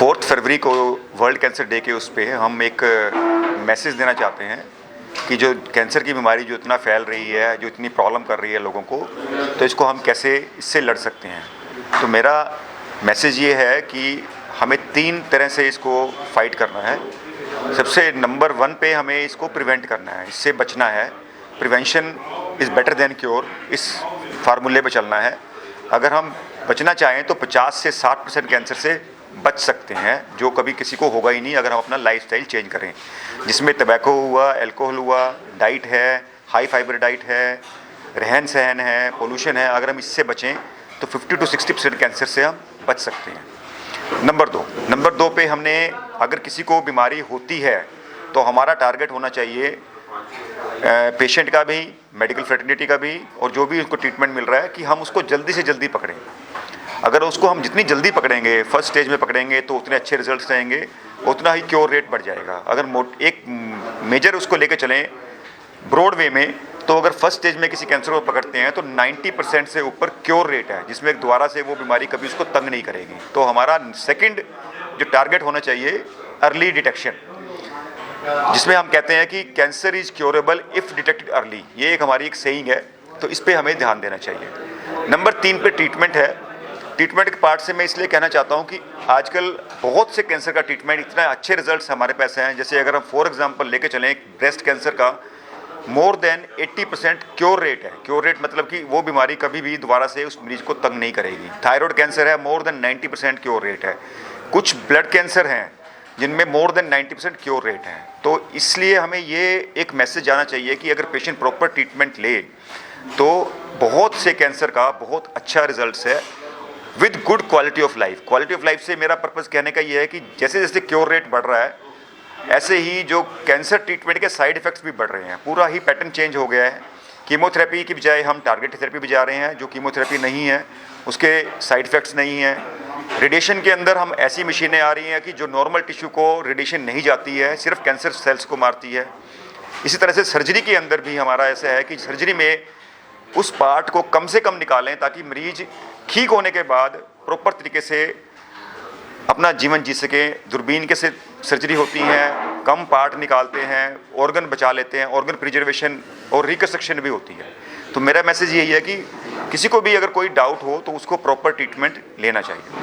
4 फरवरी को world cancer day के उस पे हम एक मैसेज देना चाहते हैं कि जो कैंसर की बीमारी जो इतना फैल रही है, जो इतनी प्रॉब्लम कर रही है लोगों को, तो इसको हम कैसे इससे लड़ सकते हैं। तो मेरा मैसेज ये है कि हमें 3 तरह से इसको फाइट करना है। सबसे नंबर 1 पे हमें इसको प्रिवेंट करना है, इससे बचना है। Prevention is better than cure, इस फार्मूले पे चलना है। अगर हम बचना चाहें तो 50 से 60% कैंसर से बच सकते हैं, जो कभी किसी को होगा ही नहीं अगर हम अपना लाइफस्टाइल चेंज करें, जिसमें टबैको हुआ, अल्कोहल हुआ, डाइट है, हाई फाइबर डाइट है, रहन सहन है, पोल्यूशन है। अगर हम इससे बचें तो 50 to 60% कैंसर से हम बच सकते हैं। नंबर 2 पे हमने, अगर किसी को बीमारी होती है तो हमारा टारगेट होना चाहिए पेशेंट का भी, मेडिकल फ्रेटर्निटी का भी, और जो भी उसको ट्रीटमेंट मिल रहा है कि हम उसको जल्दी से जल्दी पकड़ें। अगर उसको हम जितनी जल्दी पकड़ेंगे, फर्स्ट स्टेज में पकड़ेंगे, तो उतने अच्छे रिजल्ट्स रहेंगे, उतना ही क्योर रेट बढ़ जाएगा। अगर एक मेजर उसको लेके चलें ब्रॉड वे में, तो अगर फर्स्ट स्टेज में किसी कैंसर को पकड़ते हैं तो 90% से ऊपर क्योर रेट है, जिसमें दोबारा से वो बीमारी कभी उसको तंग नहीं करेगी। तो हमारा सेकंड जो टारगेट होना चाहिए, अर्ली डिटेक्शन, जिसमें हम कहते हैं कि cancer is curable if detected early. ये एक हमारी एक सेइंग है, तो इस पर हमें ध्यान देना चाहिए। नंबर 3 पे ट्रीटमेंट है। ट्रीटमेंट के पार्ट से मैं इसलिए कहना चाहता हूँ कि आजकल बहुत से कैंसर का ट्रीटमेंट, इतना अच्छे रिजल्ट्स हमारे पास हैं। जैसे अगर हम फॉर एग्जांपल लेके चलें, ब्रेस्ट कैंसर का मोर देन 80% क्योर रेट है। क्योर रेट मतलब कि वो बीमारी कभी भी दोबारा से उस मरीज को तंग नहीं करेगी। थायराइड कैंसर है, मोर देन 90% क्योर रेट है। कुछ ब्लड कैंसर हैं जिनमें मोर देन 90% क्योर रेट है। तो इसलिए हमें ये एक मैसेज जाना चाहिए कि अगर पेशेंट प्रॉपर ट्रीटमेंट ले तो बहुत से कैंसर का बहुत अच्छा रिजल्ट्स है with good quality of life. Quality of life से मेरा पर्पज़ कहने का ये है कि जैसे जैसे क्योर रेट बढ़ रहा है, ऐसे ही जो कैंसर ट्रीटमेंट के साइड इफ़ेक्ट्स भी बढ़ रहे हैं। पूरा ही पैटर्न चेंज हो गया है। कीमोथेरेपी की बजाय हम टारगेटेड थेरेपी भी जा रहे हैं, जो कीमोथेरेपी नहीं है, उसके साइड इफ़ेक्ट्स नहीं हैं। रेडिएशन के अंदर हम ऐसी मशीनें आ रही हैं कि जो नॉर्मल टिश्यू को रेडिएशन नहीं जाती है, सिर्फ कैंसर सेल्स को मारती है। इसी तरह से सर्जरी के अंदर भी हमारा ऐसा है कि सर्जरी में उस पार्ट को कम से कम निकालें, ताकि मरीज ठीक होने के बाद प्रॉपर तरीके से अपना जीवन जी सके। दूरबीन के से सर्जरी होती हैं, कम पार्ट निकालते हैं, ऑर्गन बचा लेते हैं, ऑर्गन प्रिजर्वेशन और रिकंस्ट्रक्शन भी होती है। तो मेरा मैसेज यही है कि किसी को भी अगर कोई डाउट हो तो उसको प्रॉपर ट्रीटमेंट लेना चाहिए।